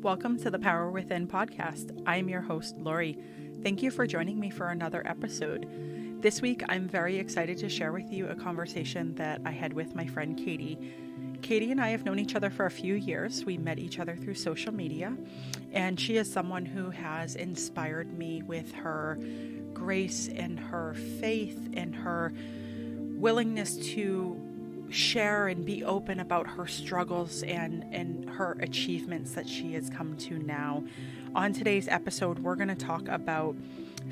Welcome to the Power Within podcast. I am your host, Laurie. Thank you for joining me for another episode. This week, I'm very excited to share with you a conversation that I had with my friend Katie. Katie and I have known each other for a few years. We met each other through social media, and she is someone who has inspired me with her grace and her faith and her willingness to share and be open about her struggles and her achievements that she has come to now. On today's episode, we're going to talk about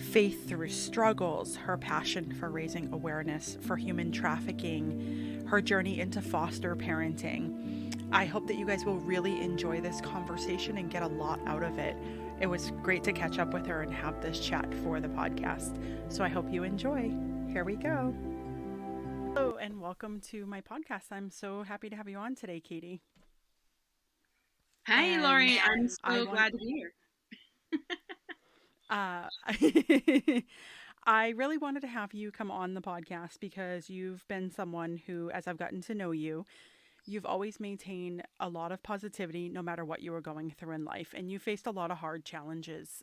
faith through struggles, her passion for raising awareness for human trafficking, her journey into foster parenting. I hope that you guys will really enjoy this conversation and get a lot out of it. It was great to catch up with her and have this chat for the podcast. So I hope you enjoy. Here we go. Hello and welcome to my podcast. I'm so happy to have you on today, Katie. Hi, Laurie. I'm so glad to be here. I really wanted to have you come on the podcast because you've been someone who, as I've gotten to know you, you've always maintained a lot of positivity no matter what you were going through in life. And you faced a lot of hard challenges.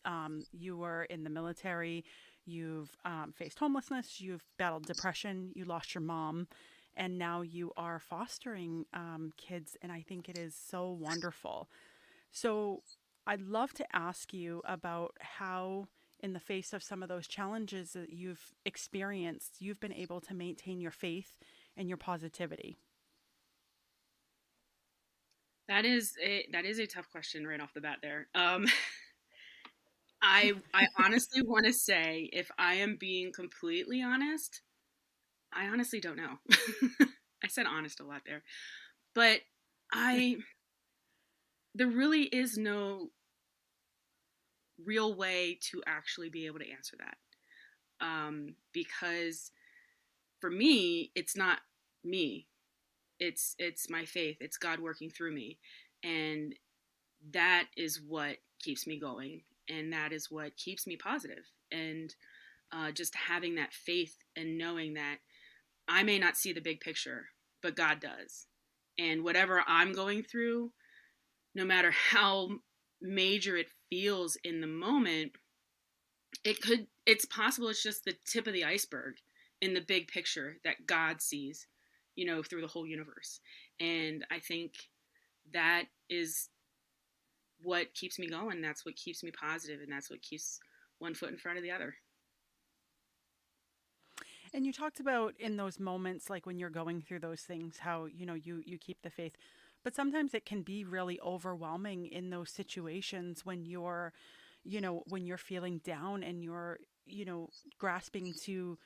You were in the military. You've faced homelessness, you've battled depression, you lost your mom, and now you are fostering kids, and I think it is so wonderful. So I'd love to ask you about how, in the face of some of those challenges that you've experienced, you've been able to maintain your faith and your positivity. That is a tough question right off the bat there. I honestly want to say, if I am being completely honest, I honestly don't know. I said honest a lot there. But there really is no real way to actually be able to answer that. Because for me, it's not me. It's my faith. It's God working through me. And that is what keeps me going. And that is what keeps me positive. And just having that faith and knowing that I may not see the big picture, but God does. And whatever I'm going through, no matter how major it feels in the moment, it's possible it's just the tip of the iceberg in the big picture that God sees, through the whole universe. And I think that is what keeps me going. That's what keeps me positive, and that's what keeps one foot in front of the other. And you talked about in those moments, like when you're going through those things, how, you keep the faith. But sometimes it can be really overwhelming in those situations when you're, when you're feeling down and you're, grasping to,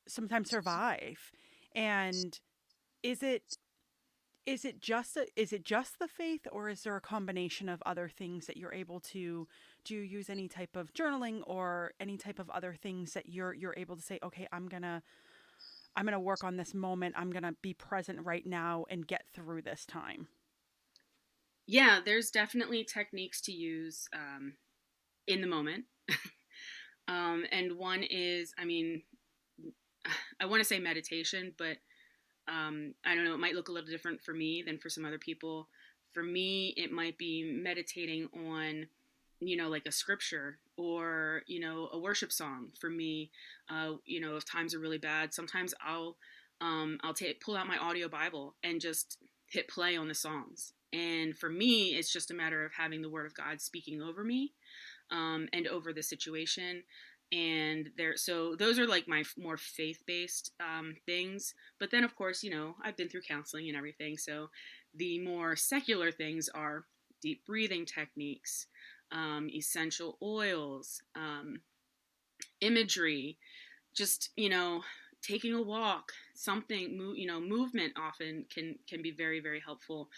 sometimes survive. And is it just the faith, or is there a combination of other things that you're able to do? You use any type of journaling or any type of other things that you're able to say, okay, I'm gonna work on this moment. I'm gonna be present right now and get through this time. Yeah, there's definitely techniques to use in the moment. And one is, I want to say meditation, but I don't know, it might look a little different for me than for some other people. For me, it might be meditating on, like a scripture or, a worship song. For me, if times are really bad, sometimes I'll pull out my audio Bible and just hit play on the songs. And for me, it's just a matter of having the Word of God speaking over me and over the situation. And so those are like my more faith-based things. But then, of course, I've been through counseling and everything. So the more secular things are deep breathing techniques, essential oils, imagery, just, taking a walk, something, movement often can be very, very helpful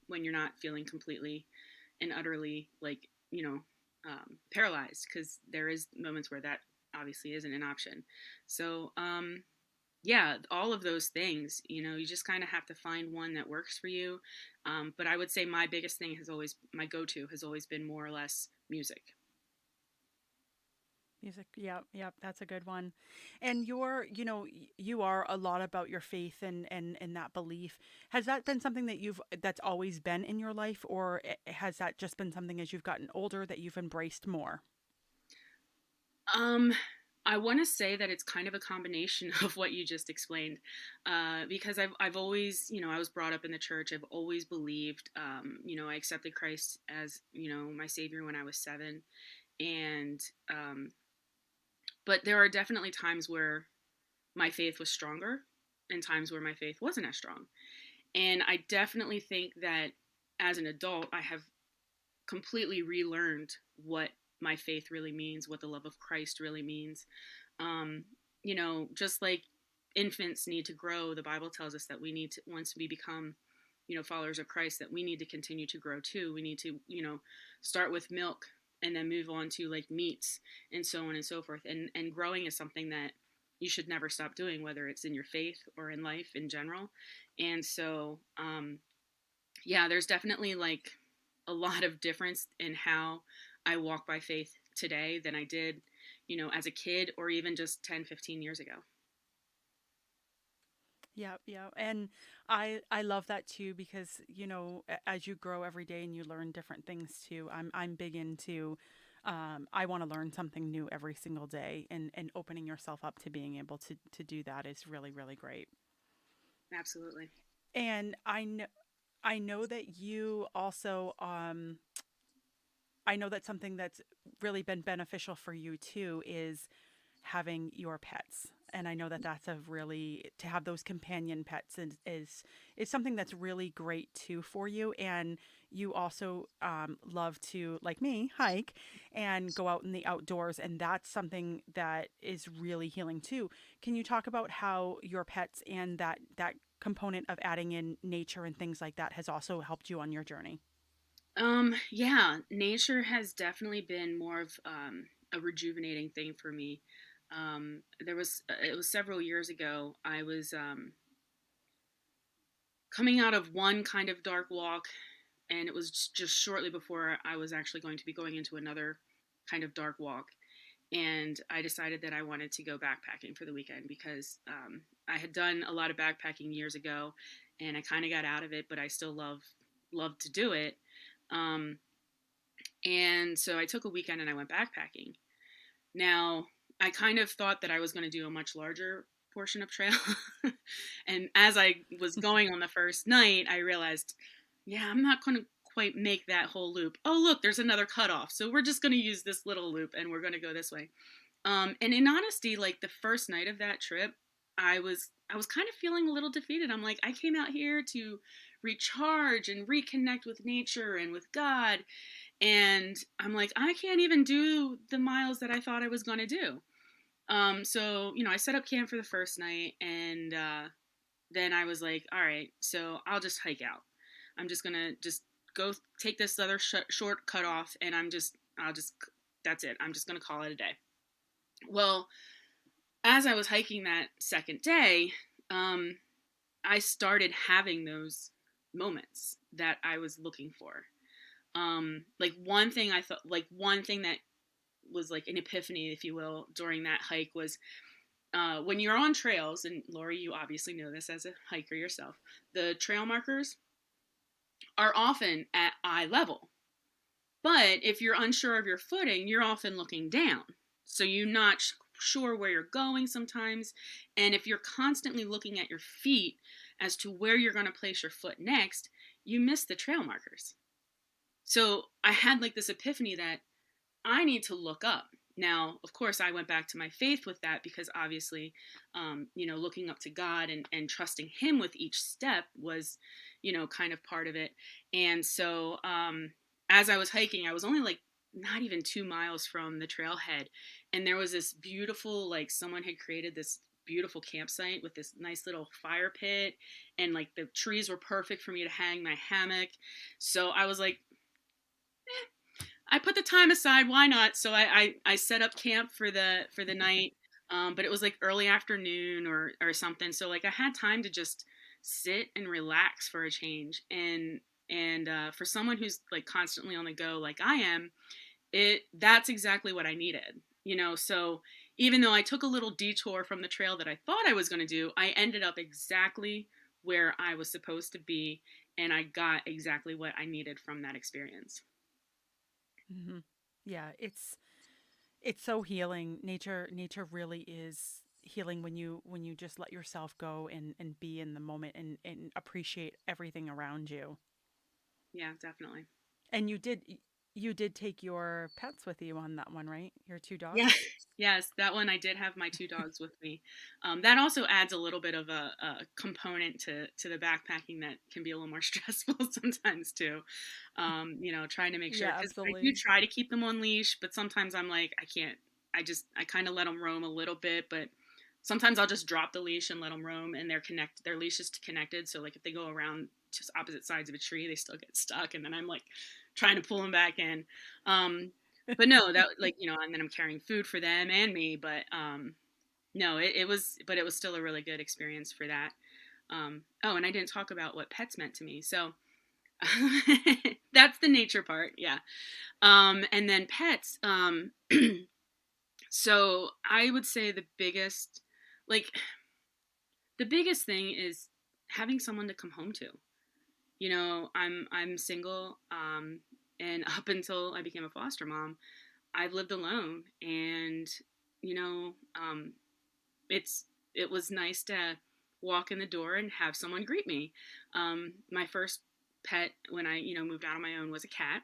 when you're not feeling completely and utterly paralyzed, because there is moments where that obviously isn't an option. So yeah, all of those things, you just kind of have to find one that works for you. But I would say my biggest thing my go-to has always been more or less music. Music. Yeah, yeah, that's a good one. And you are a lot about your faith and that belief. Has that been something that's always been in your life, or has that just been something as you've gotten older that you've embraced more? Um, I want to say that it's kind of a combination of what you just explained, because I've always, I was brought up in the church. I've always believed, I accepted Christ as, my Savior when I was 7, and um, but there are definitely times where my faith was stronger, and times where my faith wasn't as strong. And I definitely think that as an adult, I have completely relearned what my faith really means, what the love of Christ really means. Um, just like infants need to grow, the Bible tells us that we need to, once we become, followers of Christ, that we need to continue to grow too. We need to, start with milk and then move on to like meats and so on and so forth. And growing is something that you should never stop doing, whether it's in your faith or in life in general. And so, yeah, there's definitely like a lot of difference in how I walk by faith today than I did, as a kid or even just 10, 15 years ago. Yeah, yeah. And I love that too because, as you grow every day and you learn different things too. I'm big into I want to learn something new every single day, and opening yourself up to being able to do that is really, really great. Absolutely. And I know that you also I know that something that's really been beneficial for you too is having your pets. And I know that that's a really to have those companion pets is something that's really great too for you. And you also love to, like me, hike and go out in the outdoors, and that's something that is really healing too. Can you talk about how your pets and that component of adding in nature and things like that has also helped you on your journey? Yeah, nature has definitely been more of a rejuvenating thing for me. It was several years ago. I was coming out of one kind of dark walk, and it was just shortly before I was actually going to be going into another kind of dark walk. And I decided that I wanted to go backpacking for the weekend because I had done a lot of backpacking years ago, and I kind of got out of it, but I still love to do it. Um, and so I took a weekend and I went backpacking. Now, I kind of thought that I was going to do a much larger portion of trail. And as I was going on the first night, I realized, yeah, I'm not going to quite make that whole loop. Oh, look, there's another cutoff. So we're just going to use this little loop and we're going to go this way. And in honesty, like the first night of that trip, I was kind of feeling a little defeated. I'm like, I came out here to recharge and reconnect with nature and with God, and I'm like, I can't even do the miles that I thought I was going to do. So I set up camp for the first night, and then I was like, all right, so I'll just hike out. I'm just gonna just go take this other short cut off, and I'll just that's it. I'm just gonna call it a day. Well, as I was hiking that second day, um, I started having those moments that I was looking for. Like one thing that was like an epiphany, if you will, during that hike was when you're on trails, and Laurie, you obviously know this as a hiker yourself, the trail markers are often at eye level. But if you're unsure of your footing, you're often looking down. So you're not sure where you're going sometimes. And if you're constantly looking at your feet as to where you're going to place your foot next, you miss the trail markers. So I had like this epiphany that I need to look up. Now, of course, I went back to my faith with that because obviously, looking up to God and trusting Him with each step was, kind of part of it. And so, as I was hiking, I was only like not even 2 miles from the trailhead. And there was this beautiful, like, someone had created this beautiful campsite with this nice little fire pit. And like the trees were perfect for me to hang my hammock. So I was like, I put the time aside. Why not? So I set up camp for the night, but it was like early afternoon or something. So like I had time to just sit and relax for a change. And for someone who's like constantly on the go, like I am, that's exactly what I needed. So even though I took a little detour from the trail that I thought I was going to do, I ended up exactly where I was supposed to be, and I got exactly what I needed from that experience. Hmm. Yeah, it's so healing. Nature really is healing when you just let yourself go and be in the moment and appreciate everything around you. Yeah, definitely. And you did take your pets with you on that one, right? Your two Yeah. dogs? Yes, that one I did have my two dogs with me. That also adds a little bit of a component to the backpacking that can be a little more stressful sometimes too. Trying to make sure, Yeah, because I do absolutely. try to keep them on leash, but sometimes I'm like, I can't. I kind of let them roam a little bit, but sometimes I'll just drop the leash and let them roam, and their leash is connected. So like if they go around just opposite sides of a tree, they still get stuck, and then I'm like trying to pull them back in. Um, but no, that like and then I'm carrying food for them and me. But no, it was still a really good experience for that. Oh, and I didn't talk about what pets meant to me. So that's the nature part, yeah. And then pets. So I would say like the biggest thing is having someone to come home to. I'm single, and up until I became a foster mom, I've lived alone, and you know, um, it was nice to walk in the door and have someone greet me. My first pet when I moved out on my own was a cat,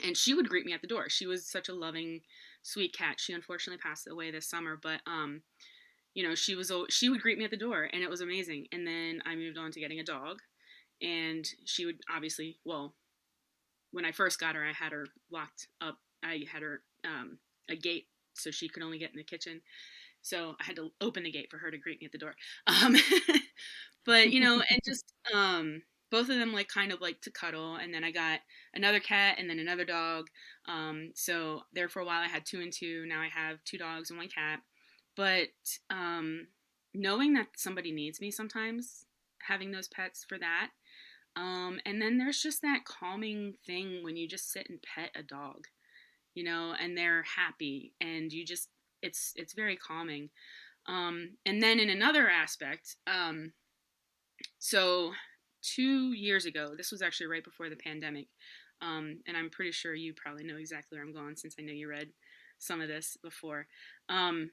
and she would greet me at the door. She was such a loving, sweet cat. She unfortunately passed away this summer, but she would greet me at the door, and it was amazing. And then I moved on to getting a dog, and she would obviously, well, when I first got her, I had her locked up. I had her a gate so she could only get in the kitchen. So I had to open the gate for her to greet me at the door. Um, but and just both of them like kind of like to cuddle. And then I got another cat and then another dog. So there for a while I had two and two. Now I have two dogs and one cat. But um, knowing that somebody needs me sometimes, having those pets for that, and then there's just that calming thing when you just sit and pet a dog, and they're happy, and it's very calming. And then in another aspect, so 2 years ago, this was actually right before the pandemic, and I'm pretty sure you probably know exactly where I'm going since I know you read some of this before. Um,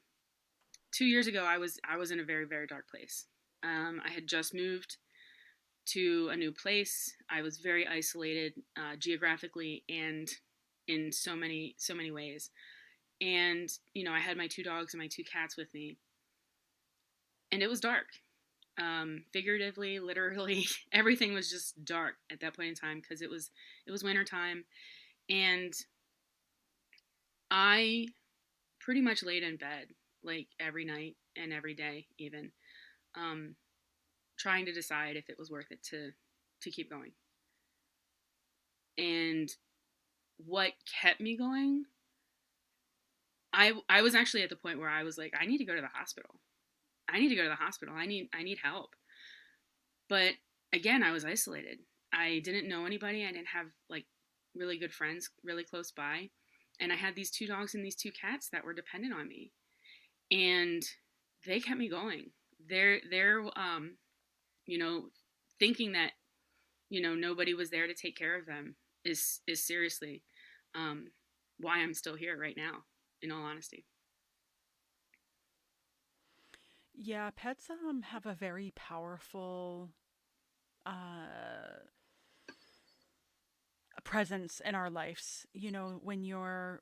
2 years ago, I was in a very very dark place. I had just moved to a new place. I was very isolated geographically and in so many ways. And I had my two dogs and my two cats with me, and it was dark. Figuratively, literally, everything was just dark at that point in time because it was winter time, and I pretty much laid in bed like every night and every day, even um, trying to decide if it was worth it to keep going. And what kept me going, I was actually at the point where I was like, I need to go to the hospital. I need to go to the hospital. I need help. But again, I was isolated. I didn't know anybody. I didn't have like really good friends really close by. And I had these two dogs and these two cats that were dependent on me. And they kept me going. They're you know, thinking that, nobody was there to take care of them is seriously um why I'm still here right now, in all honesty. Yeah, pets have a very powerful uh presence in our lives. You know, when you're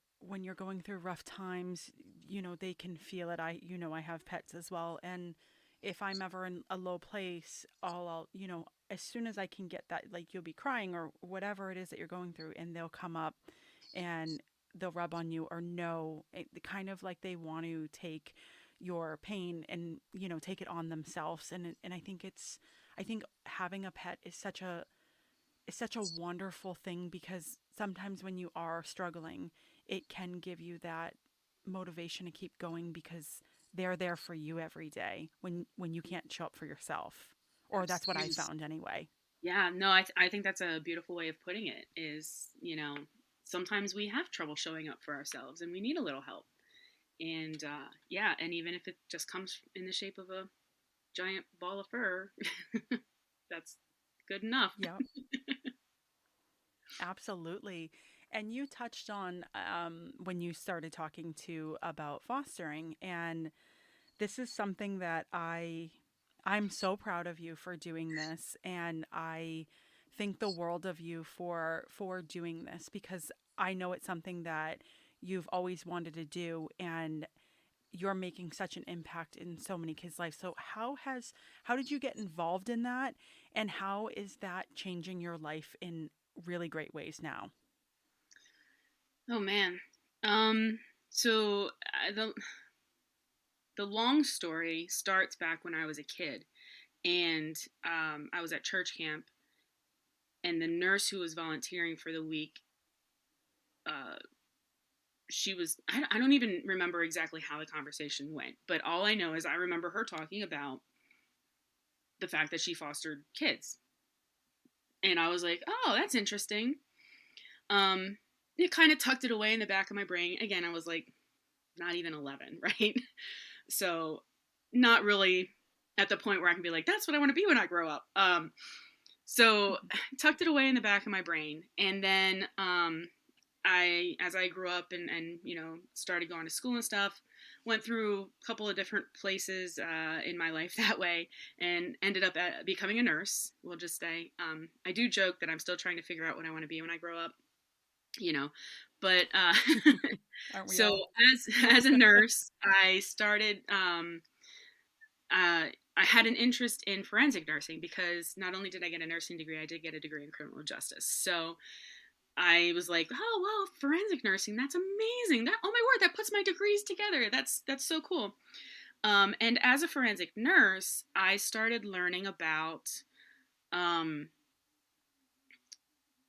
going through rough times, they can feel it. I have pets as well, and if I'm ever in a low place, as soon as I can get that, like you'll be crying or whatever it is that you're going through, and they'll come up and they'll rub on you or know it, kind of like they want to take your pain and take it on themselves. And I think having a pet is such a wonderful thing because sometimes when you are struggling, it can give you that motivation to keep going because they're there for you every day when you can't show up for yourself. Or that's what I Yes. found anyway. Yeah, no, I think that's a beautiful way of putting it is, sometimes we have trouble showing up for ourselves and we need a little help. And yeah, and even if it just comes in the shape of a giant ball of fur, that's good enough. Yep. Absolutely. And you touched on when you started talking to about fostering, and this is something that I'm so proud of you for doing this, and I think the world of you for doing this because I know it's something that you've always wanted to do, and you're making such an impact in so many kids' lives. So how did you get involved in that, and how is that changing your life in really great ways now? Oh man. Um, so the long story starts back when I was a kid, and I was at church camp, and the nurse who was volunteering for the week, uh, she was I don't even remember exactly how the conversation went, but all I know is I remember her talking about the fact that she fostered kids, and I was like, oh, that's interesting. Um, it kind of tucked it away in the back of my brain. Again, I was like not even 11, right? So not really at the point where I can be like, that's what I want to be when I grow up. So tucked it away in the back of my brain. And then as I grew up and started going to school and stuff, went through a couple of different places in my life that way, and ended up becoming a nurse. We'll just say I do joke that I'm still trying to figure out what I want to be when I grow up, you know. But Aren't we so all? as a nurse, I started. I had an interest in forensic nursing because not only did I get a nursing degree, I did get a degree in criminal justice. So I was like, oh well, forensic nursing, that's amazing. That, oh my word, that puts my degrees together. That's so cool. And as a forensic nurse, I started learning about um,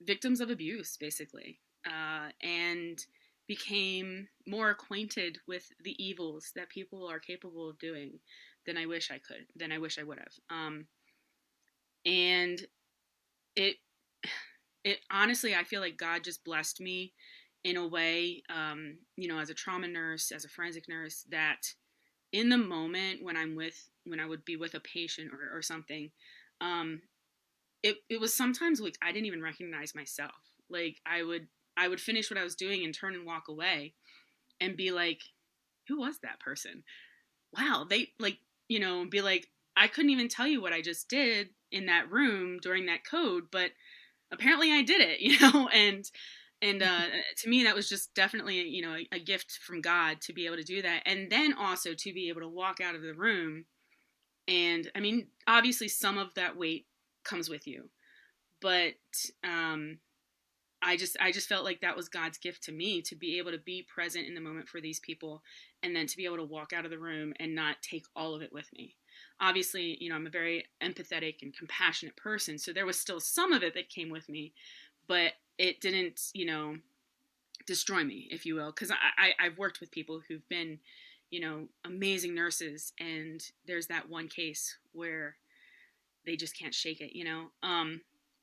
victims of abuse, basically, and became more acquainted with the evils that people are capable of doing than I wish I would have. And it, it honestly, I feel like God just blessed me in a way, as a trauma nurse, as a forensic nurse, that in the moment when I would be with a patient or something, um, it was sometimes like I didn't even recognize myself. Like I would finish what I was doing and turn and walk away and be like, who was that person? Wow, they like, be like, I couldn't even tell you what I just did in that room during that code, but apparently I did it, and to me that was just definitely a gift from God to be able to do that, and then also to be able to walk out of the room. And I mean, obviously some of that weight comes with you, but um, I just felt like that was God's gift to me to be able to be present in the moment for these people, and then to be able to walk out of the room and not take all of it with me. Obviously, I'm a very empathetic and compassionate person, so there was still some of it that came with me, but it didn't, destroy me, if you will, because I've worked with people who've been, amazing nurses, and there's that one case where they just can't shake it,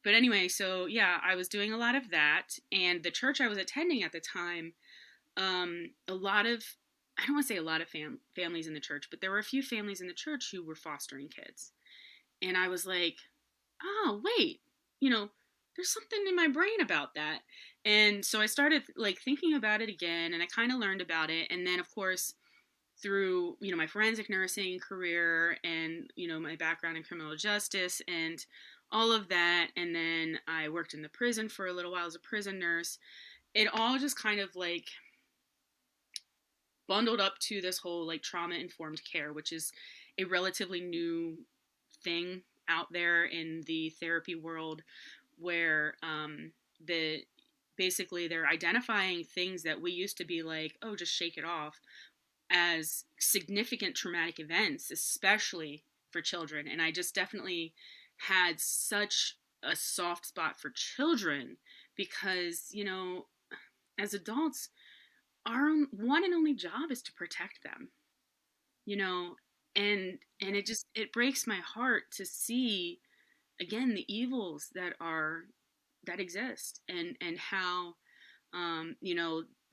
But anyway, so yeah, I was doing a lot of that, and the church I was attending at the time, a lot of I don't want to say a lot of families in the church, but there were a few families in the church who were fostering kids, and I was like, oh wait, you know, there's something in my brain about that, and so I started like thinking about it again, and I kind of learned about it, and then of course through my forensic nursing career and my background in criminal justice and all of that, and then I worked in the prison for a little while as a prison nurse. It all just kind of like bundled up to this whole like trauma informed care, which is a relatively new thing out there in the therapy world, where the basically they're identifying things that we used to be like, oh, just shake it off, as significant traumatic events, especially for children. And I just definitely had such a soft spot for children because, as adults, our one and only job is to protect them, you know, and it breaks my heart to see again the evils that exist, and how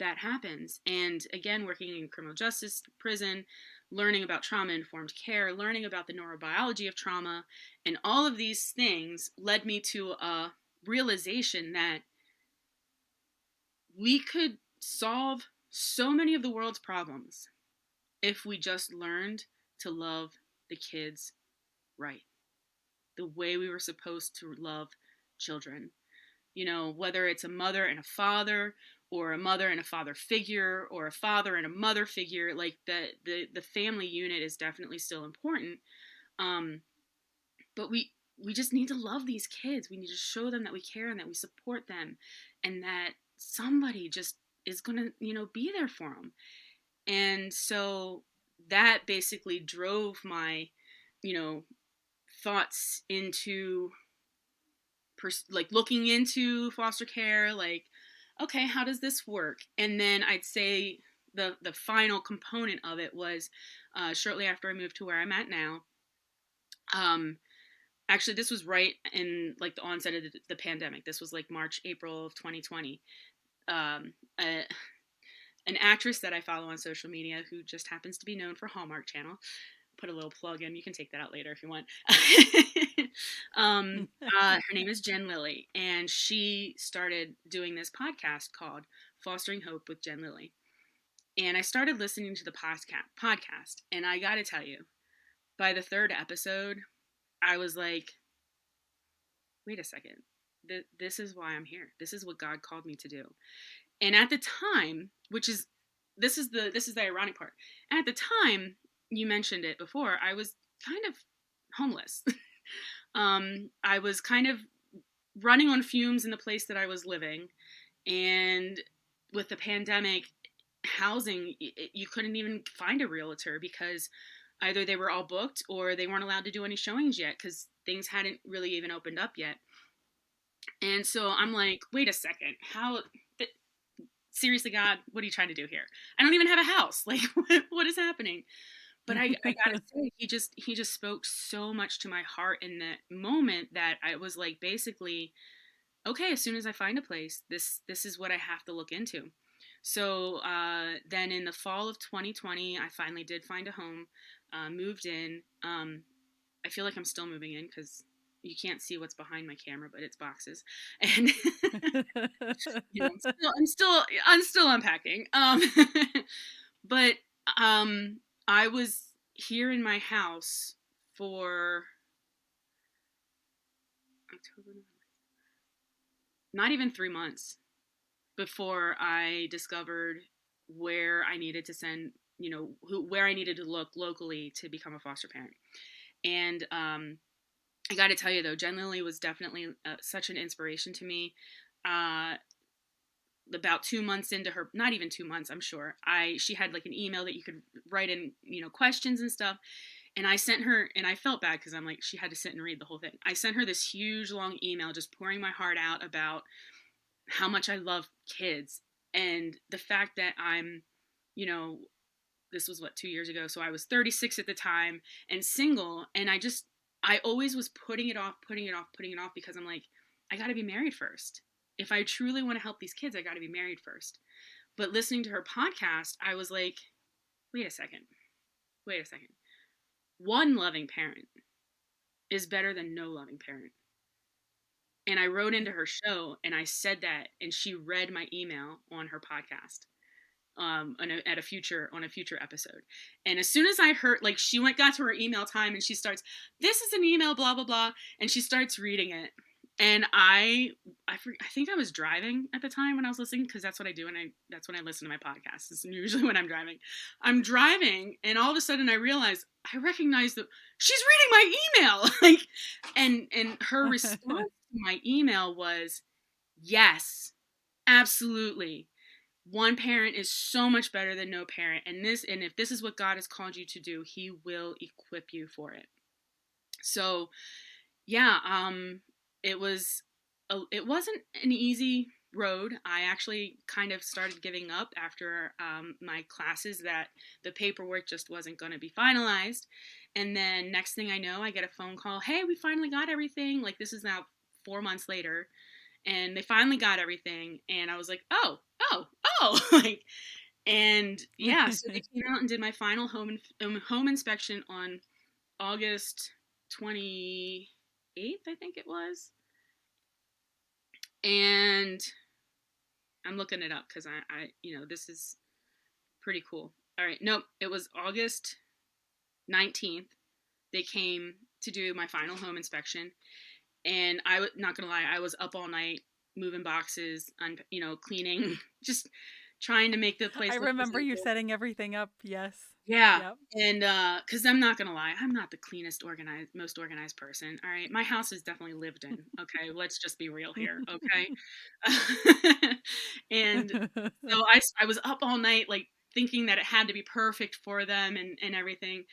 that happens. And again, working in criminal justice, prison, learning about trauma-informed care, learning about the neurobiology of trauma, and all of these things led me to a realization that we could solve so many of the world's problems if we just learned to love the kids right, the way we were supposed to love children. You know, whether it's a mother and a father, or a mother and a father figure, or a father and a mother figure, like the family unit is definitely still important. But we just need to love these kids. We need to show them that we care and that we support them, and that somebody just is gonna, you know, be there for them. And so that basically drove my, you know, thoughts into like looking into foster care, like, okay, how does this work? And then I'd say the final component of it was shortly after I moved to where I'm at now. Actually, this was right in like the onset of the pandemic. This was like March, April of 2020. An actress that I follow on social media, who just happens to be known for Hallmark Channel, put a little plug in. You can take that out later if you want. Her name is Lilly, and she started doing this podcast called Fostering Hope with Lilly. And I started listening to the podcast, and I got to tell you, by the third episode, I was like, wait a second. This is why I'm here. This is what God called me to do. And at the time, this is the ironic part. At the time, you mentioned it before, I was kind of homeless. I was kind of running on fumes in the place that I was living. And with the pandemic, housing, you couldn't even find a realtor because either they were all booked or they weren't allowed to do any showings yet because things hadn't really even opened up yet. And so I'm like, wait a second, seriously, God, what are you trying to do here? I don't even have a house. Like, what is happening? But I gotta say, he just spoke so much to my heart in that moment that I was like, basically, okay, as soon as I find a place, this is what I have to look into. So then in the fall of 2020, I finally did find a home, moved in. I feel like I'm still moving in because you can't see what's behind my camera, but it's boxes. And you know, I'm still unpacking. But I was here in my house for October, not even 3 months before I discovered where I needed to send, you know, where I needed to look locally to become a foster parent. And I got to tell you though, Lilly was definitely such an inspiration to me. About 2 months into her, not even 2 months, I'm sure, she had like an email that you could write in, you know, questions and stuff. And I sent her, and I felt bad because I'm like, she had to sit and read the whole thing. I sent her this huge long email just pouring my heart out about how much I love kids and the fact that I'm, you know, this was 2 years ago. So I was 36 at the time and single. And I always was putting it off because I'm like, I got to be married first. If I truly want to help these kids, I got to be married first. But listening to her podcast, I was like, wait a second. One loving parent is better than no loving parent. And I wrote into her show and I said that, and she read my email on her podcast. On a future episode. And as soon as I heard, like, she got to her email time and she starts, this is an email, blah, blah, blah. And she starts reading it. And I think I was driving at the time when I was listening, because that's what I do. And that's when I listen to my podcasts. It's usually when I'm driving. And all of a sudden I realized, I recognize that she's reading my email. Like, and her response to my email was, yes, absolutely. One parent is so much better than no parent. And if this is what God has called you to do, he will equip you for it. So yeah, it wasn't an easy road. I actually kind of started giving up after my classes, that the paperwork just wasn't going to be finalized. And then next thing I know, I get a phone call. Hey, we finally got everything. Like, this is now 4 months later. And they finally got everything. And I was like, oh, oh, like, and yeah, so they came out and did my final home inspection on August 28th, I think it was. And I'm looking it up because this is pretty cool. All right, nope, it was August 19th. They came to do my final home inspection, and I was not gonna lie, I was up all night moving boxes, cleaning, just trying to make the place I look remember you presentable. setting everything up. Yes. Yeah. Yep. And because I'm not gonna lie, I'm not the most organized person. All right, my house is definitely lived in. Okay, let's just be real here. Okay, and so I was up all night like thinking that it had to be perfect for them and everything.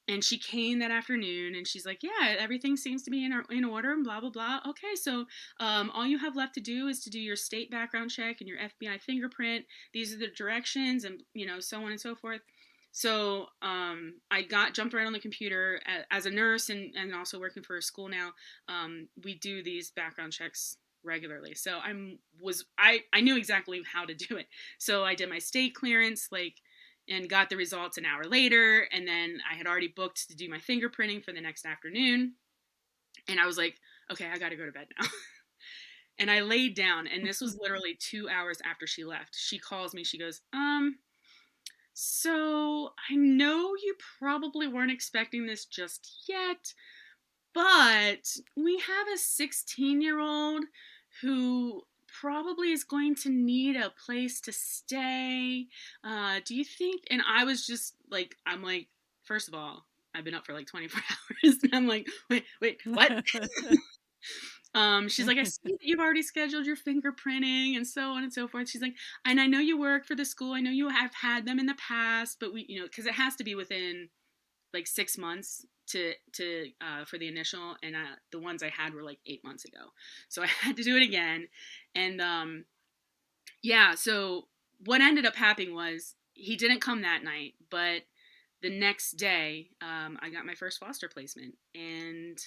And she came that afternoon and she's like, yeah, everything seems to be in order and blah, blah, blah. Okay, so all you have left to do is to do your state background check and your FBI fingerprint. These are the directions and, so on and so forth. So I jumped right on the computer as a nurse and also working for a school now. We do these background checks regularly. So I knew exactly how to do it. So I did my state clearance, and got the results an hour later. And then I had already booked to do my fingerprinting for the next afternoon. And I was like, okay, I got to go to bed now. And I laid down, and this was literally 2 hours after she left. She calls me. She goes, so I know you probably weren't expecting this just yet, but we have a 16-year-old who probably is going to need a place to stay. Do you think? And I was just like, I'm like, first of all, I've been up for like 24 hours. And I'm like, wait, what? She's like, I see that you've already scheduled your fingerprinting and so on and so forth. She's like, and I know you work for the school. I know you have had them in the past, but because it has to be within like 6 months to for the initial, and the ones I had were like 8 months ago, so I had to do it again. And yeah, so what ended up happening was he didn't come that night, but the next day I got my first foster placement, and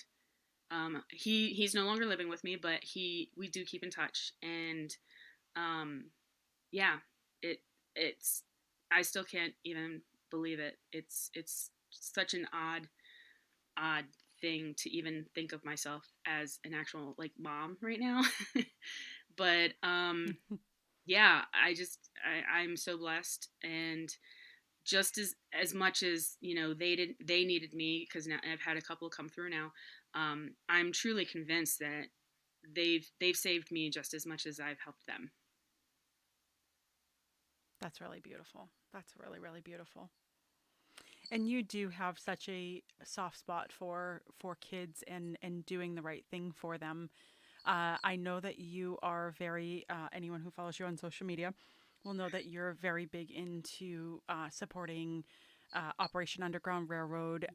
he's no longer living with me, but we do keep in touch. And yeah, it's I still can't even believe it. It's such an odd thing to even think of myself as an actual like mom right now. But yeah, I'm so blessed. And just as much as they needed me, because now I've had a couple come through now. I'm truly convinced that they've saved me just as much as I've helped them. That's really beautiful. That's really, really beautiful. And you do have such a soft spot for kids and doing the right thing for them. I know that you are very, anyone who follows you on social media will know that you're very big into supporting Operation Underground Railroad.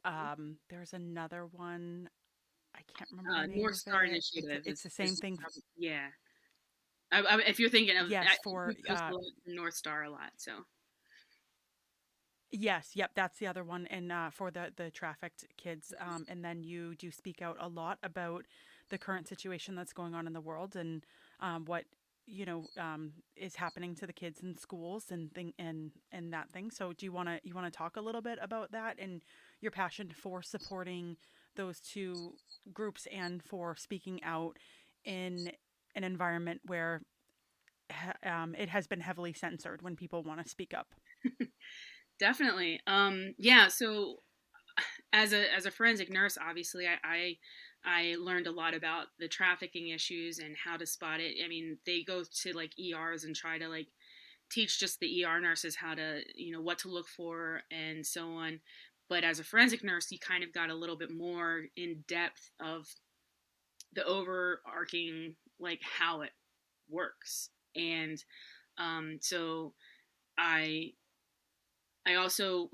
There's another one. I can't remember the name North of Star it. Initiative It's the same thing. yeah. If you're thinking of, Yes, for we post a lot from North Star a lot, so. yes, yep, that's the other one, and for the trafficked kids. And then you do speak out a lot about the current situation that's going on in the world and what is happening to the kids in schools and that thing. So do you want to talk a little bit about that and your passion for supporting those two groups and for speaking out in an environment where it has been heavily censored when people want to speak up? Definitely. Yeah, so as a forensic nurse, obviously I learned a lot about the trafficking issues and how to spot it. I mean, they go to like ERs and try to like teach just the ER nurses how to, what to look for and so on. But as a forensic nurse, you kind of got a little bit more in depth of the overarching, like how it works. And so I I also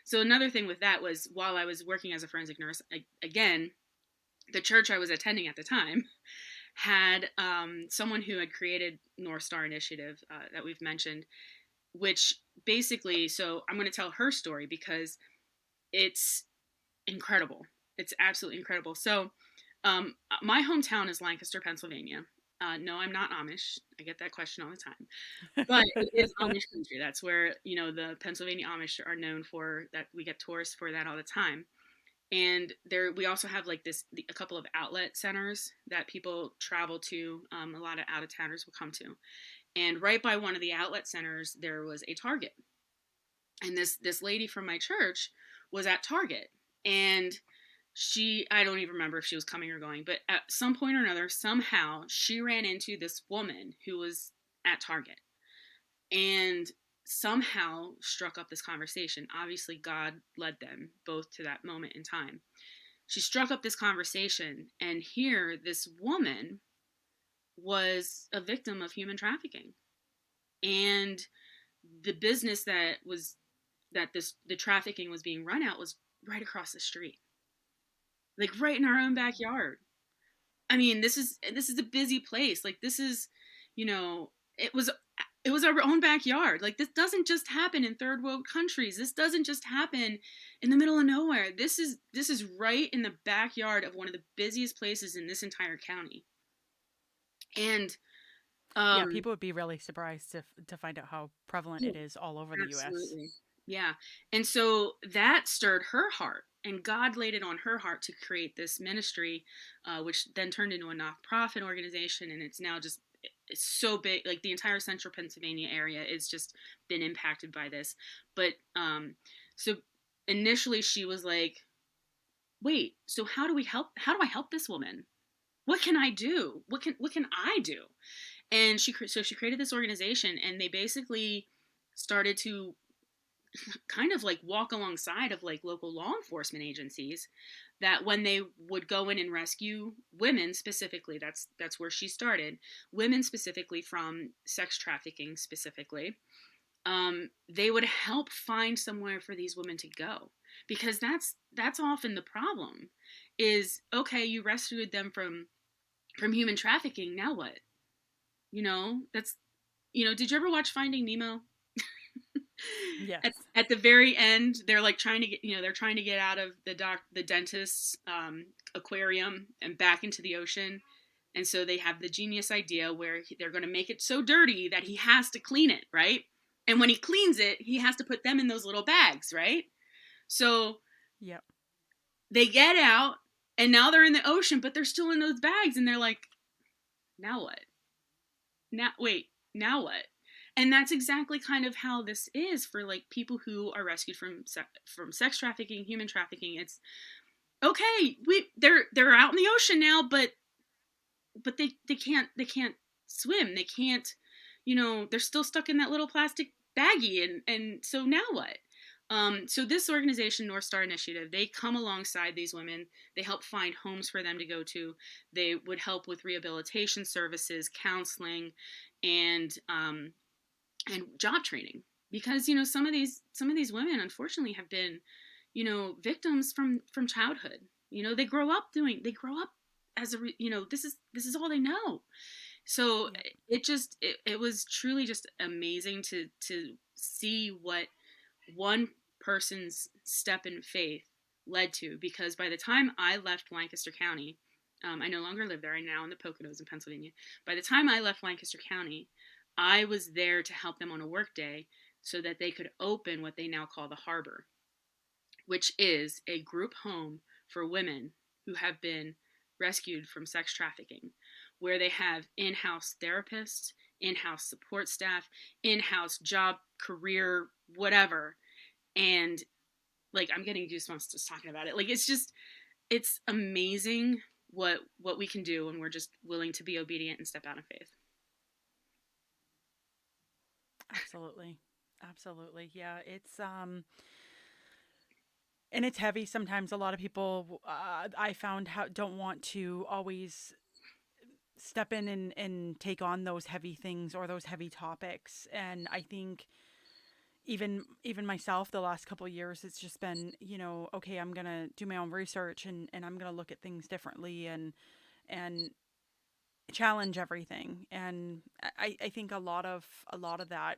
so another thing with that was while I was working as a forensic nurse, again, the church I was attending at the time had someone who had created North Star Initiative that we've mentioned, which basically, so I'm going to tell her story because it's incredible. It's absolutely incredible. So my hometown is Lancaster, Pennsylvania. No, I'm not Amish. I get that question all the time. But it is Amish country. That's where, the Pennsylvania Amish are known for that. We get tourists for that all the time. And there, we also have like a couple of outlet centers that people travel to. A lot of out of towners will come to. And right by one of the outlet centers, there was a Target. And this lady from my church was at Target, and I don't even remember if she was coming or going, but at some point or another, somehow she ran into this woman who was at Target, and somehow struck up this conversation. Obviously, God led them both to that moment in time. She struck up this conversation, and here this woman was a victim of human trafficking. And the business the trafficking was being run at was right across the street. Like right in our own backyard. I mean, this is a busy place. Like this is, it was our own backyard. Like this doesn't just happen in third world countries. This doesn't just happen in the middle of nowhere. This is right in the backyard of one of the busiest places in this entire county. And yeah, people would be really surprised to find out how prevalent it is all over the U.S. Absolutely. Yeah. And so that stirred her heart, and God laid it on her heart to create this ministry, which then turned into a nonprofit organization. And it's now just, it's so big, like the entire central Pennsylvania area is just been impacted by this. But so initially she was like, wait, so how do I help this woman? What can I do? What can I do? And she created this organization, and they basically started to kind of like walk alongside of like local law enforcement agencies, that when they would go in and rescue women specifically, that's where she started, women specifically from sex trafficking specifically, they would help find somewhere for these women to go, because that's often the problem is, okay, you rescued them from human trafficking, now what? That's, did you ever watch Finding Nemo? Yes. At the very end, they're like trying to get, they're trying to get out of the dentist's aquarium and back into the ocean. And so they have the genius idea where they're going to make it so dirty that he has to clean it, right? And when he cleans it, he has to put them in those little bags, right? So yep. They get out, and now they're in the ocean, but they're still in those bags, and they're like, now what? Now what? And that's exactly kind of how this is for like people who are rescued from sex trafficking, human trafficking. It's okay, they're out in the ocean now, but they can't swim. They can't, they're still stuck in that little plastic baggie, and so now what? So this organization, North Star Initiative, they come alongside these women. They help find homes for them to go to. They would help with rehabilitation services, counseling, and job training, because some of these women unfortunately have been victims from childhood. They grow up as this is all they know. So it was truly just amazing to see what one person's step in faith led to, because by the time I left Lancaster County, I no longer live there. I'm now in the Poconos in Pennsylvania. By the time I left Lancaster County, I was there to help them on a work day so that they could open what they now call the Harbor, which is a group home for women who have been rescued from sex trafficking, where they have in-house therapists, in-house support staff, in-house job, career, whatever. And like, I'm getting goosebumps just talking about it. Like, it's amazing what we can do when we're just willing to be obedient and step out in faith. Absolutely. Yeah, it's and it's heavy sometimes. A lot of people I found don't want to always step in and take on those heavy things or those heavy topics. And I think even myself, the last couple of years, it's just been, okay, I'm going to do my own research and I'm going to look at things differently and challenge everything. And I think a lot of that,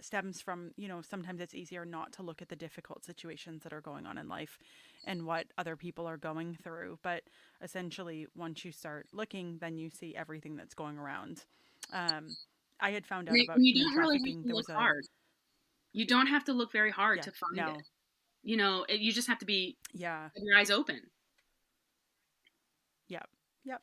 stems from, sometimes it's easier not to look at the difficult situations that are going on in life and what other people are going through. But essentially, once you start looking, then you see everything that's going around. I had found out about You human don't really have trafficking. to There look was a, hard. You don't have to look very hard yeah, to find it. no, You just have to yeah, have your eyes open. yeah, yep.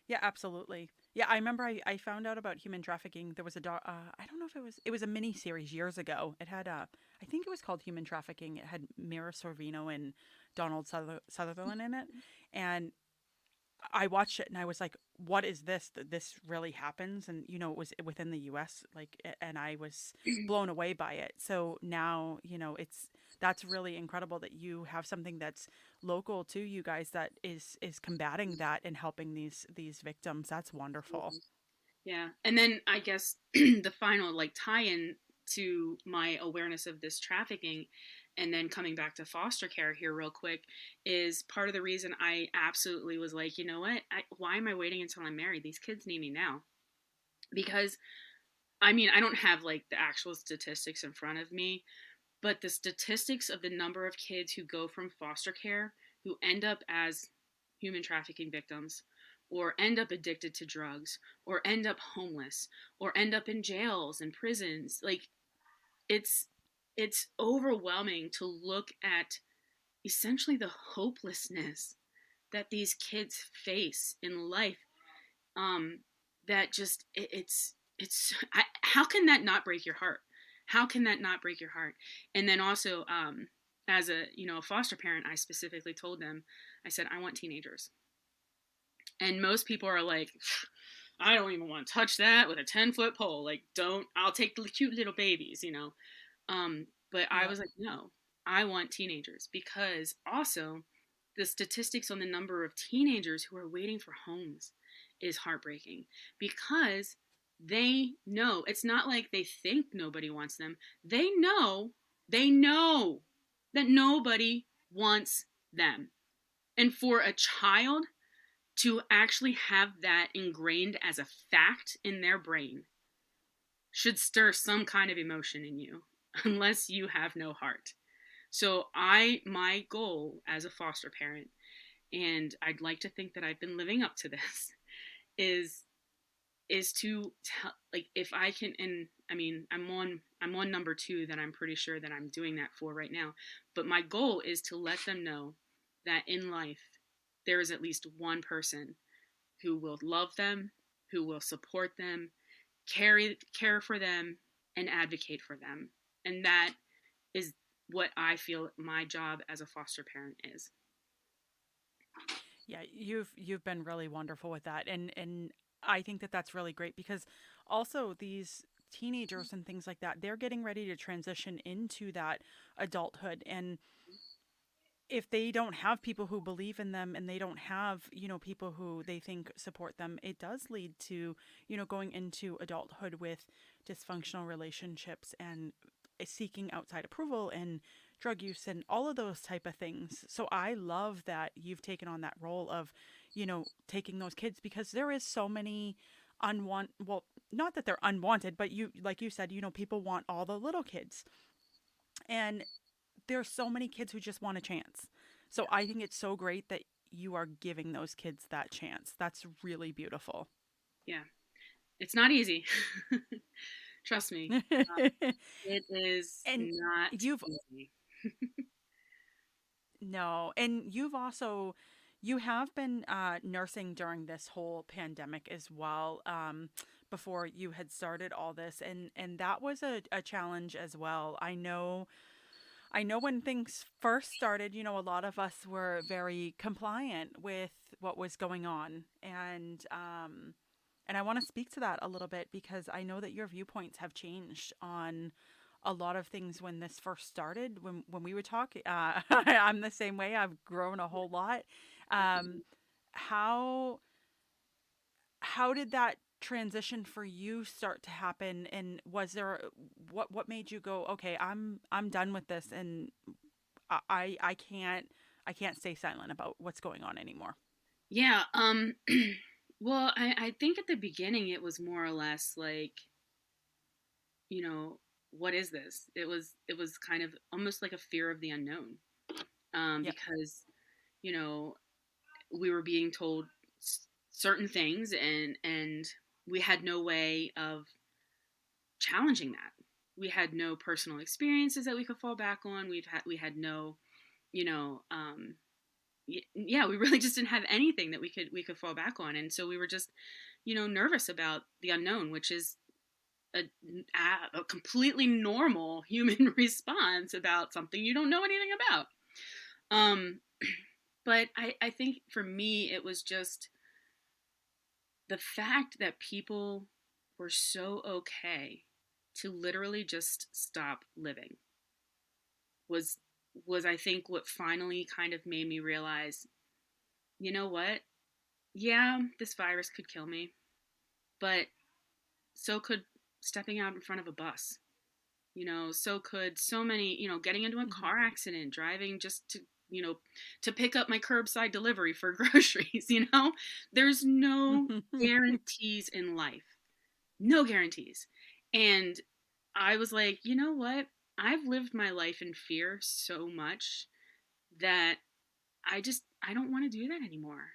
Yeah, absolutely. Yeah, I remember I found out about human trafficking. There was a I don't know if it was a mini series years ago. It had I think it was called Human Trafficking. It had Mira Sorvino and Donald Sutherland in it, and I watched it and I was like, "What is this? That this really happens?" And it was within the U.S. And I was blown away by it. So now, that's really incredible that you have something that's local to you guys that is combating that and helping these victims. That's wonderful. Yeah. And then I guess the final like tie-in to my awareness of this trafficking and then coming back to foster care here real quick is part of the reason I absolutely was like, you know what? Why am I waiting until I'm married? These kids need me now. Because I mean, I don't have like the actual statistics in front of me, but the statistics of the number of kids who go from foster care who end up as human trafficking victims or end up addicted to drugs or end up homeless or end up in jails and prisons, like it's it's overwhelming to look at essentially the hopelessness that these kids face in life. That just how can that not break your heart? How can that not break your heart? And then also, as a foster parent, I specifically told them, I said, I want teenagers. And most people are like, I don't even want to touch that with a 10-foot pole. Like, don't. I'll take the cute little babies. But I Yep. was like, no, I want teenagers because also the statistics on the number of teenagers who are waiting for homes is heartbreaking because they know it's not like they think nobody wants them. They know that nobody wants them. And for a child to actually have that ingrained as a fact in their brain should stir some kind of emotion in you, unless you have no heart. So my goal as a foster parent, and I'd like to think that I've been living up to this, is to tell, like, if I can. And I mean, I'm on number 2 that I'm pretty sure that I'm doing that for right now, but my goal is to let them know that in life there is at least one person who will love them, who will support them, care for them, and advocate for them. And that is what I feel my job as a foster parent is. Yeah, you've been really wonderful with that, and I think that that's really great because also these teenagers and things like that, they're getting ready to transition into that adulthood, and if they don't have people who believe in them and they don't have, people who they think support them, it does lead to, going into adulthood with dysfunctional relationships and seeking outside approval and drug use and all of those type of things. So I love that you've taken on that role of, taking those kids because there is so many unwanted, well, not that they're unwanted, but like you said, people want all the little kids. And there's so many kids who just want a chance. So I think it's so great that you are giving those kids that chance. That's really beautiful. Yeah, it's not easy. Trust me, it is And not you've easy. no, and you have been nursing during this whole pandemic as well. Before you had started all this, and that was a challenge as well. I know when things first started, a lot of us were very compliant with what was going on, and I want to speak to that a little bit because I know that your viewpoints have changed on a lot of things when this first started. When we would talk, I'm the same way. I've grown a whole lot. Um, how how did that transition for you start to happen? And was there what made you go, okay, I'm done with this, and I can't stay silent about what's going on anymore. Yeah. Well, I think at the beginning it was more or less like, you know, what is this? It was kind of almost like a fear of the unknown, Yep. because you know we were being told certain things, and we had no way of challenging that. We had no personal experiences that we could fall back on. We had no, you know, yeah, we really just didn't have anything that we could fall back on, and so we were just, nervous about the unknown, which is a, a completely normal human response about something you don't know anything about. Um, but I think for me, it was just the fact that people were so okay to literally just stop living was was I think what finally kind of made me realize, you know what? Yeah, this virus could kill me, but so could stepping out in front of a bus. So could so many, getting into a Mm-hmm. car accident, driving just to pick up my curbside delivery for groceries. There's no guarantees in life. No guarantees. And I was like, you know what? I've lived my life in fear so much that I don't want to do that anymore.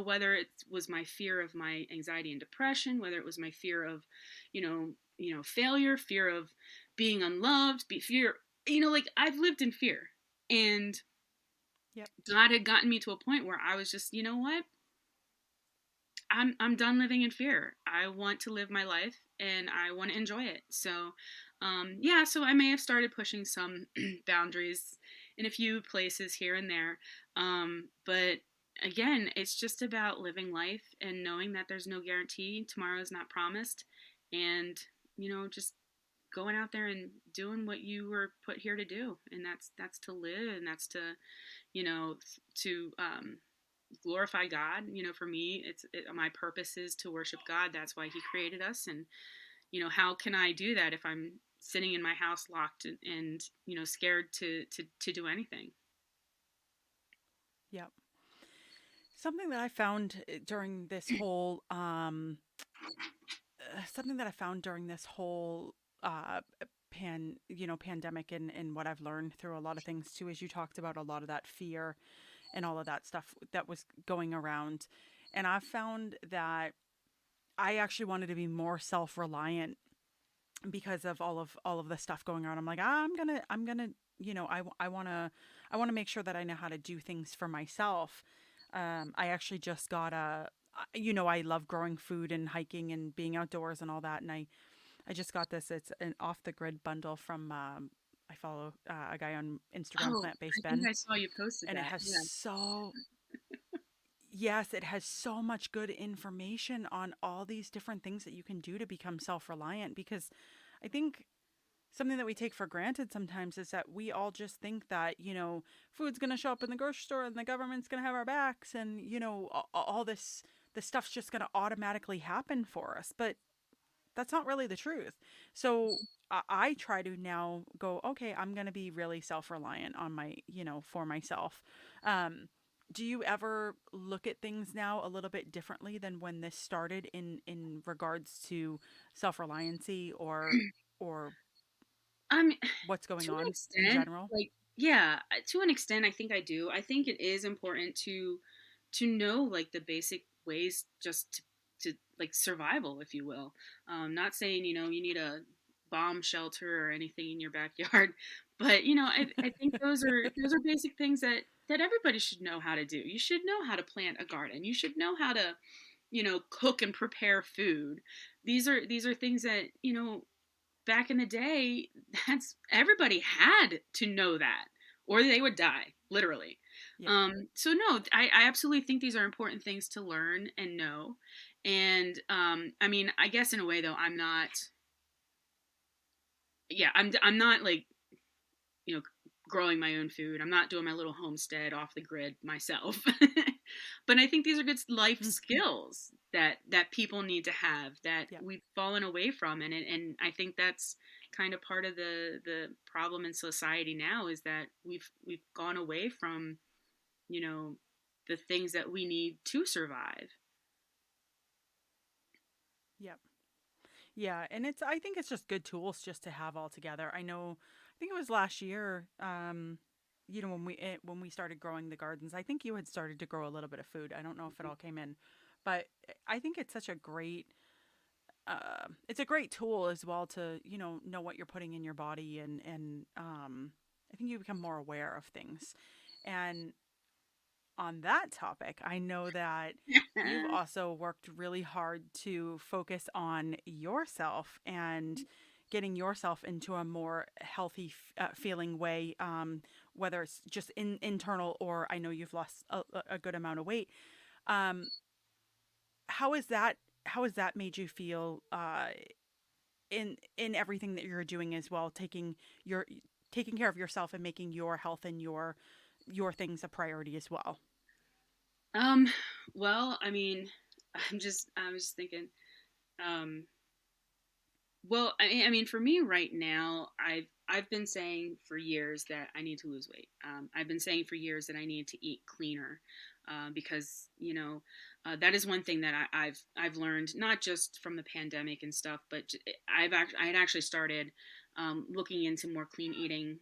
Whether it was my fear of my anxiety and depression, whether it was my fear of, failure, fear of being unloved, fear, like I've lived in fear. And Yep. God had gotten me to a point where I was just, you know what? I'm done living in fear. I want to live my life and I want to enjoy it. So, yeah, so I may have started pushing some boundaries in a few places here and there. But again, it's just about living life and knowing that there's no guarantee. Tomorrow is not promised. And, just going out there and doing what you were put here to do. And that's to live, and that's to, to glorify God. For me, my purpose is to worship God. That's why He created us. And how can I do that if I'm sitting in my house locked and scared to do anything? Yep. Something that I found during this whole something that I found during this whole uh pandemic, and what I've learned through a lot of things too, is you talked about a lot of that fear and all of that stuff that was going around. And I've found that I actually wanted to be more self-reliant because of all of the stuff going on. I'm like, I'm gonna, I want to make sure that I know how to do things for myself. I actually just got I love growing food and hiking and being outdoors and all that. And I just got this. It's an off the grid bundle from, I follow a guy on Instagram, Oh, Plant Based I think Ben, I saw you posted and it that. has Yeah. yes, it has so much good information on all these different things that you can do to become self reliant. Because I think something that we take for granted sometimes is that we all just think that, food's going to show up in the grocery store and the government's going to have our backs, and, all this stuff's just going to automatically happen for us. But that's not really the truth. So I try to now go, okay, I'm going to be really self reliant on for myself. Um, do you ever look at things now a little bit differently than when this started in regards to self reliancy, or Um, what's going to an on in extent, general? like, yeah, to an extent, I think I do. I think it is important to know like the basic ways just to like survival, if you will. Not saying you need a bomb shelter or anything in your backyard, but I think those are basic things that everybody should know how to do. You should know how to plant a garden. You should know how to cook and prepare food. These are things that back in the day, that's everybody had to know that, or they would die, literally. Yep. So no, I absolutely think these are important things to learn and know. And I mean, I guess in a way though, I'm not. Yeah, I'm not like you know growing my own food. I'm not doing my little homestead off the grid myself. But I think these are good life skills that people need to have that Yep. we've fallen away from, and I think that's kind of part of the problem in society now is that we've gone away from you know the things that we need to survive. Yep. Yeah, and I think it's just good tools just to have all together. I think it was last year, when we started growing the gardens. I think you had started to grow a little bit of food. I don't know if it all came in, but I think it's such a great it's a great tool as well to, know what you're putting in your body, and I think you become more aware of things. And on that topic, I know that you've also worked really hard to focus on yourself and getting yourself into a more healthy feeling way, whether it's just internal, or I know you've lost a good amount of weight. Um, how is that? How has that made you feel in everything that you're doing as well? Taking care of yourself and making your health and your things a priority as well. Um, well, I mean, I was just thinking, um, well, I mean, for me right now, I've been saying for years that I need to lose weight. I've been saying for years that I need to eat cleaner, because that is one thing that I've learned, not just from the pandemic and stuff, but I had actually started looking into more clean eating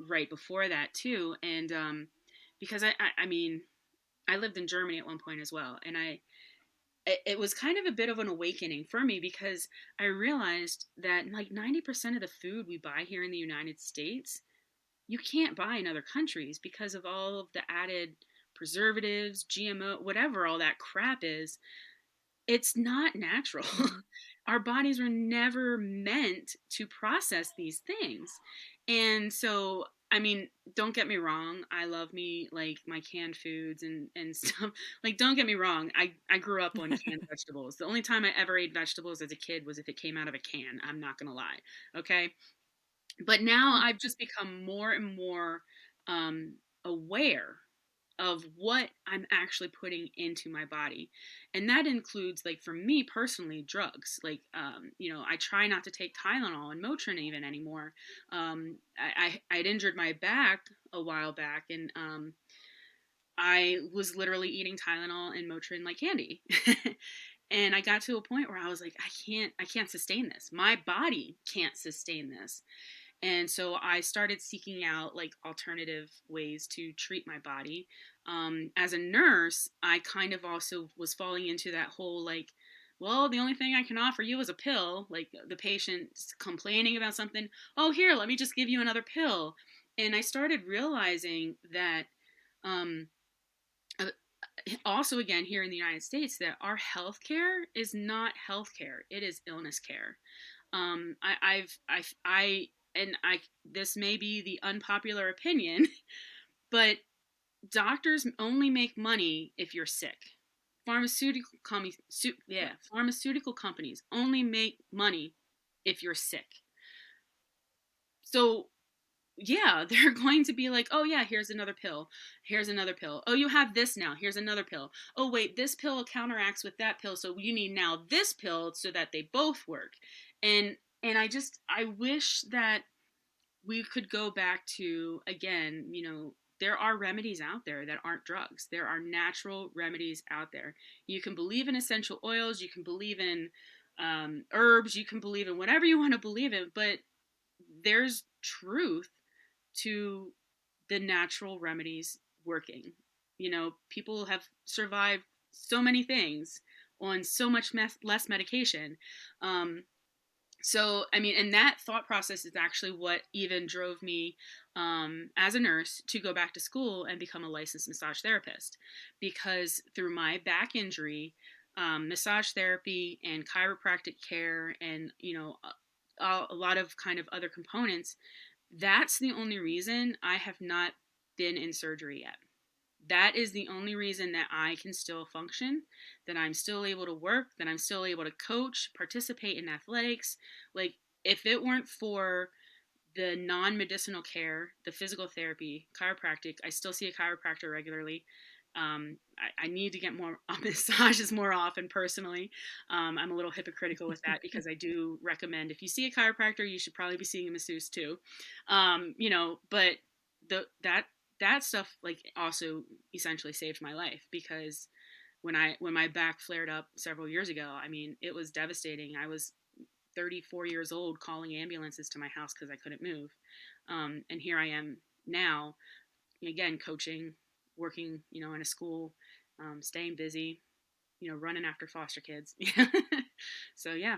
right before that too, and because I mean, I lived in Germany at one point as well, and it was kind of a bit of an awakening for me because I realized that like 90% of the food we buy here in the United States, you can't buy in other countries because of all of the added preservatives, GMO, whatever all that crap is. It's not natural. Mm-hmm. Our bodies were never meant to process these things. And so, I mean, don't get me wrong. I love me like my canned foods and stuff. Like, don't get me wrong. I grew up on canned vegetables. The only time I ever ate vegetables as a kid was if it came out of a can. I'm not going to lie. Okay. But now I've just become more and more aware of what I'm actually putting into my body. And that includes, like, for me personally, drugs. Like, I try not to take Tylenol and Motrin even anymore. I'd injured my back a while back, and I was literally eating Tylenol and Motrin like candy. And I got to a point where I was like, I can't sustain this. My body can't sustain this. And so I started seeking out like alternative ways to treat my body. As a nurse, I kind of also was falling into that whole like, well, the only thing I can offer you is a pill. Like the patient's complaining about something. Oh, here, let me just give you another pill. And I started realizing that, um, uh, also again here in the United States, that our healthcare is not healthcare; it is illness care. I this may be the unpopular opinion, but doctors only make money if you're sick. Pharmaceutical companies only make money if you're sick. So yeah, they're going to be like, oh yeah, here's another pill. Here's another pill. Oh, you have this now. Here's another pill. Oh wait, this pill counteracts with that pill, so you need now this pill so that they both work. And I wish that we could go back to, again, there are remedies out there that aren't drugs. There are natural remedies out there. You can believe in essential oils, you can believe in herbs, you can believe in whatever you want to believe in, but there's truth to the natural remedies working. People have survived so many things on so much less medication. So, I mean, and that thought process is actually what even drove me, as a nurse, to go back to school and become a licensed massage therapist. Because through my back injury, massage therapy and chiropractic care, and a lot of kind of other components, that's the only reason I have not been in surgery yet. That is the only reason that I can still function, that I'm still able to work, that I'm still able to coach, participate in athletics. Like, if it weren't for the non-medicinal care, the physical therapy, chiropractic, I still see a chiropractor regularly. I need to get more massages more often personally. I'm a little hypocritical with that because I do recommend, if you see a chiropractor, you should probably be seeing a masseuse too. But that stuff like also essentially saved my life, because when my back flared up several years ago, I mean, it was devastating. I was 34 years old calling ambulances to my house because I couldn't move. And here I am now, again, coaching, working, in a school, staying busy, running after foster kids. So yeah.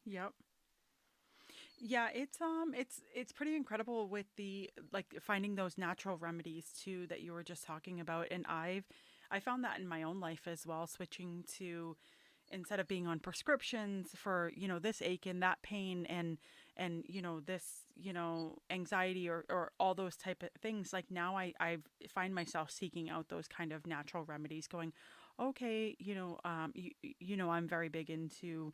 Yep. Yeah, it's pretty incredible with the like finding those natural remedies too that you were just talking about. And I found that in my own life as well, switching to, instead of being on prescriptions for, this ache and that pain and this, anxiety or all those type of things, like now I find myself seeking out those kind of natural remedies, going, okay, I'm very big into,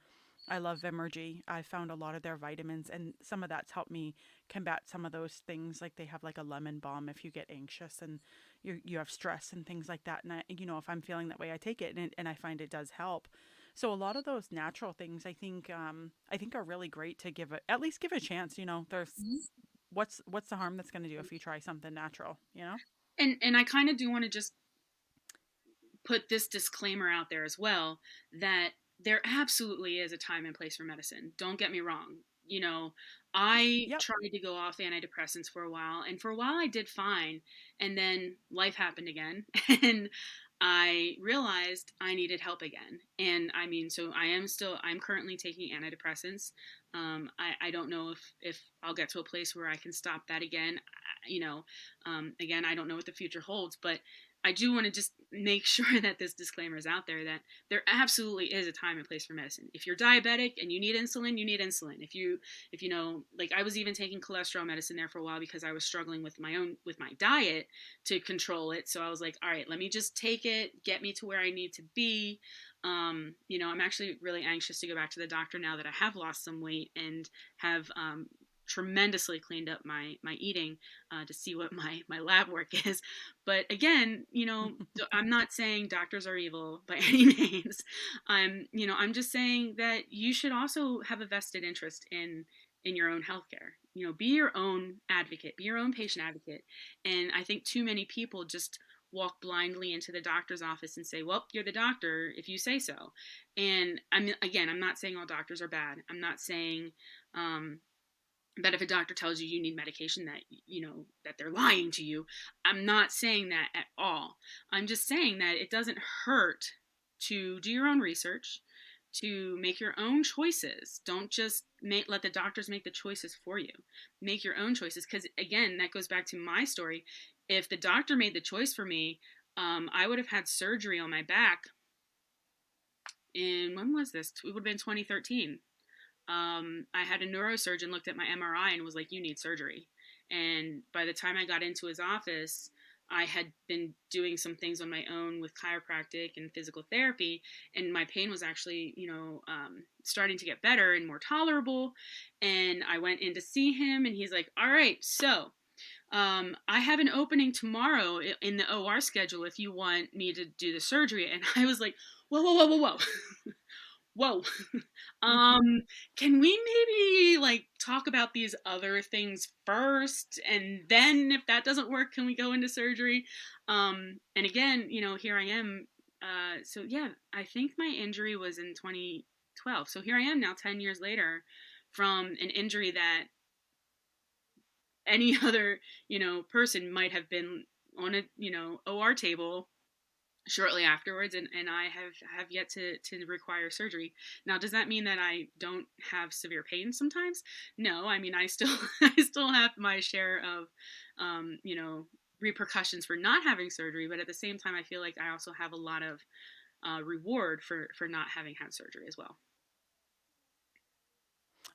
I love Vimergy. I found a lot of their vitamins, and some of that's helped me combat some of those things. Like they have like a lemon balm if you get anxious and you have stress and things like that. And if I'm feeling that way, I take it, and I find it does help. So a lot of those natural things, I think are really great to at least give a chance. There's what's the harm that's going to do if you try something natural. And I kind of do want to just put this disclaimer out there as well, that there absolutely is a time and place for medicine. Don't get me wrong. I Yep. tried to go off antidepressants for a while, and for a while I did fine. And then life happened again, and I realized I needed help again. And I mean, so I'm currently taking antidepressants. I don't know if I'll get to a place where I can stop that again. Again, I don't know what the future holds, but I do want to just make sure that this disclaimer is out there, that there absolutely is a time and place for medicine. If you're diabetic and you need insulin, you need insulin. If like I was even taking cholesterol medicine there for a while because I was struggling with my diet to control it. So I was like, all right, let me just take it, get me to where I need to be. I'm actually really anxious to go back to the doctor now that I have lost some weight and have tremendously cleaned up my eating, to see what my lab work is. But again, I'm not saying doctors are evil by any means. I'm just saying that you should also have a vested interest in your own healthcare. Be your own advocate, be your own patient advocate. And I think too many people just walk blindly into the doctor's office and say, well, you're the doctor if you say so. And I'm not saying all doctors are bad. I'm not saying that if a doctor tells you need medication, that that they're lying to you. I'm not saying that at all. I'm just saying that it doesn't hurt to do your own research, to make your own choices. Don't just let the doctors make the choices for you. Make your own choices, because again, that goes back to my story. If the doctor made the choice for me, I would have had surgery on my back when was this? It would have been 2013. I had a neurosurgeon looked at my MRI and was like, you need surgery. And by the time I got into his office, I had been doing some things on my own with chiropractic and physical therapy, and my pain was actually, starting to get better and more tolerable. And I went in to see him, and he's like, all right, so I have an opening tomorrow in the OR schedule if you want me to do the surgery. And I was like, whoa, whoa, whoa, whoa, whoa. Whoa. Can we maybe talk about these other things first, and then if that doesn't work, can we go into surgery? And again, here I am. So yeah, I think my injury was in 2012. So here I am now 10 years later from an injury that any other, person might have been on a, OR table shortly afterwards, and I have yet to require surgery. Now, does that mean that I don't have severe pain sometimes? No, I mean, I still I still have my share of repercussions for not having surgery, but at the same time I feel like I also have a lot of reward for not having had surgery as well.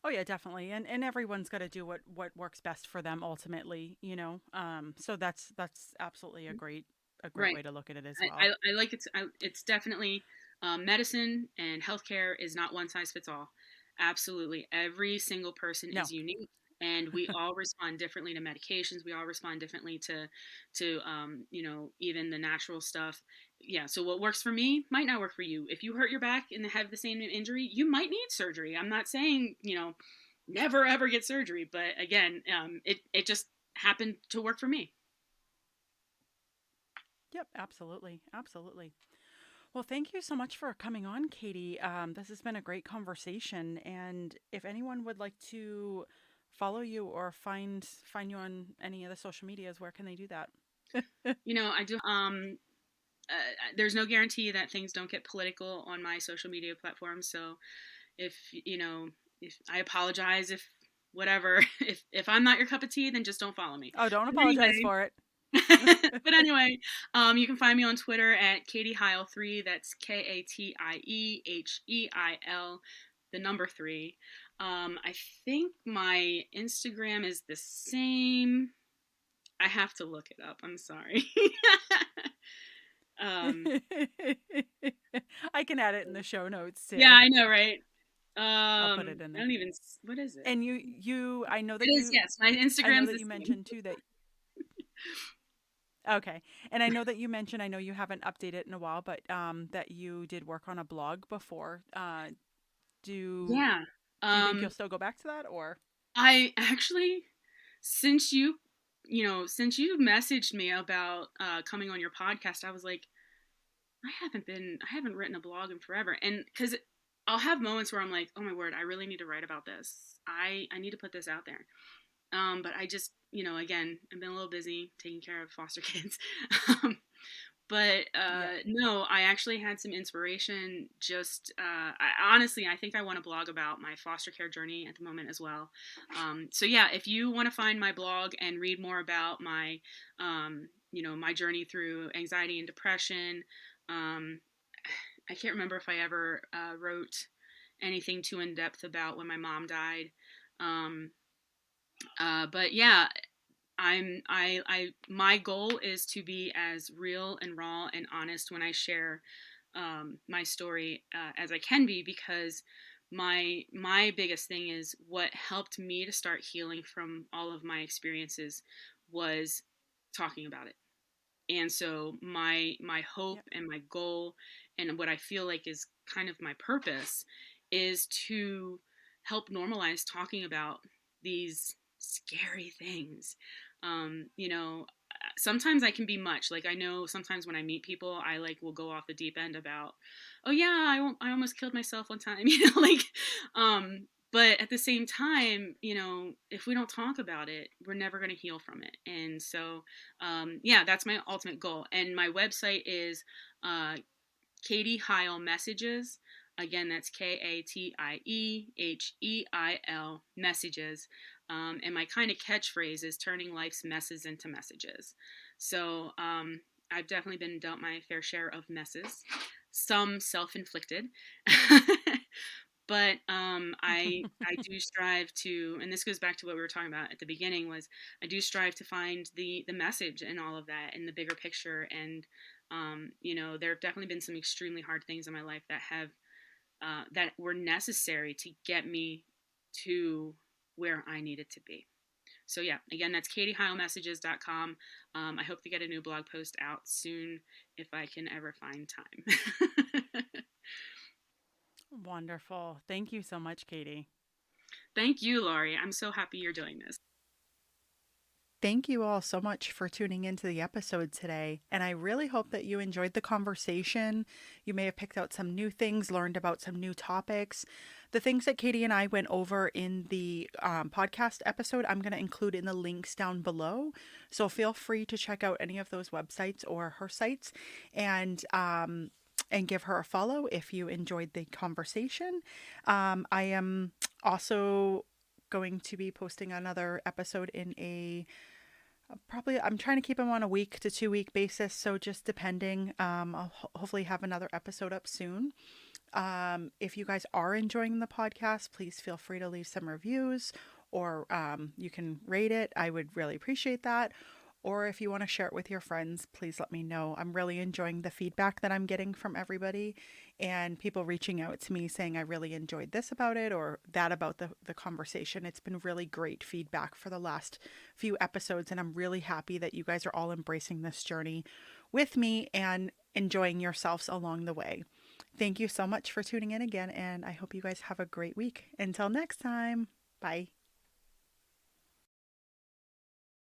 Oh yeah, definitely. And everyone's got to do what works best for them ultimately. So that's absolutely a great Right. way to look at it as I, well. I, I like it. It's definitely medicine and healthcare is not one size fits all. Absolutely, every single person No. is unique, and we all respond differently to medications. We all respond differently to even the natural stuff. Yeah. So what works for me might not work for you. If you hurt your back and have the same injury, you might need surgery. I'm not saying never ever get surgery, but again, it just happened to work for me. Yep, absolutely. Absolutely. Well, thank you so much for coming on, Katie. This has been a great conversation. And if anyone would like to follow you or find you on any of the social medias, where can they do that? I do. There's no guarantee that things don't get political on my social media platforms. So if if I apologize if whatever if I'm not your cup of tea, then just don't follow me. Oh, don't But apologize anyway, for it. but anyway, you can find me on Twitter at Katie Heil 3. That's KatieHeil, the number 3. I think my Instagram is the same. I have to look it up. I'm sorry. um, I can add it in the show notes yeah, too. I know, right? I'll put it in I there. don't even. What is it? And you, It is, yes. My I know Instagram's that the you same. mentioned too that, okay. And I know that you mentioned, I know you haven't updated in a while, but that you did work on a blog before. Do Yeah. do you think you'll Um, still go back to that or? I actually, since since you messaged me about coming on your podcast, I was like, I haven't written a blog in forever, and because I'll have moments where I'm like, oh my word, I really need to write about this. I need to put this out there. But I just, again, I've been a little busy taking care of foster kids. um, but Yeah. no, I actually had some inspiration. Just honestly, I think I want to blog about my foster care journey at the moment as well. So yeah, if you want to find my blog and read more about my, my journey through anxiety and depression, um, I can't remember if I ever wrote anything too in depth about when my mom died. Um, but yeah, my goal is to be as real and raw and honest when I share my story as I can be, because my biggest thing is what helped me to start healing from all of my experiences was talking about it. And so my hope Yep. and my goal and what I feel like is kind of my purpose is to help normalize talking about these scary things. Sometimes I can be much. Like, I know sometimes when I meet people, I like will go off the deep end about, oh yeah, I almost killed myself one time, but at the same time, if we don't talk about it, we're never going to heal from it. And so, yeah, that's my ultimate goal. And my website is uh, Katie Heil Messages. Again, that's KatieHeil Messages. And my kind of catchphrase is turning life's messes into messages. So I've definitely been dealt my fair share of messes, some self-inflicted. But I do strive to, and this goes back to what we were talking about at the beginning, was I do strive to find the message in all of that, in the bigger picture. And there have definitely been some extremely hard things in my life that were necessary to get me to where I needed to be. So yeah, again, that's katieheilmessages.com. I hope to get a new blog post out soon if I can ever find time. Wonderful. Thank you so much, Katie. Thank you, Laurie. I'm so happy you're doing this. Thank you all so much for tuning into the episode today. And I really hope that you enjoyed the conversation. You may have picked out some new things, learned about some new topics. The things that Katie and I went over in the podcast episode, I'm going to include in the links down below. So feel free to check out any of those websites or her sites and give her a follow if you enjoyed the conversation. I am also going to be posting another episode in a probably I'm trying to keep them on a week to 2 week basis, so just depending. I'll hopefully have another episode up soon. If you guys are enjoying the podcast, please feel free to leave some reviews, or you can rate it. I would really appreciate that. Or if you want to share it with your friends, please let me know. I'm really enjoying the feedback that I'm getting from everybody, and people reaching out to me saying I really enjoyed this about it or that about the conversation. It's been really great feedback for the last few episodes, and I'm really happy that you guys are all embracing this journey with me and enjoying yourselves along the way. Thank you so much for tuning in again, and I hope you guys have a great week. Until next time, bye.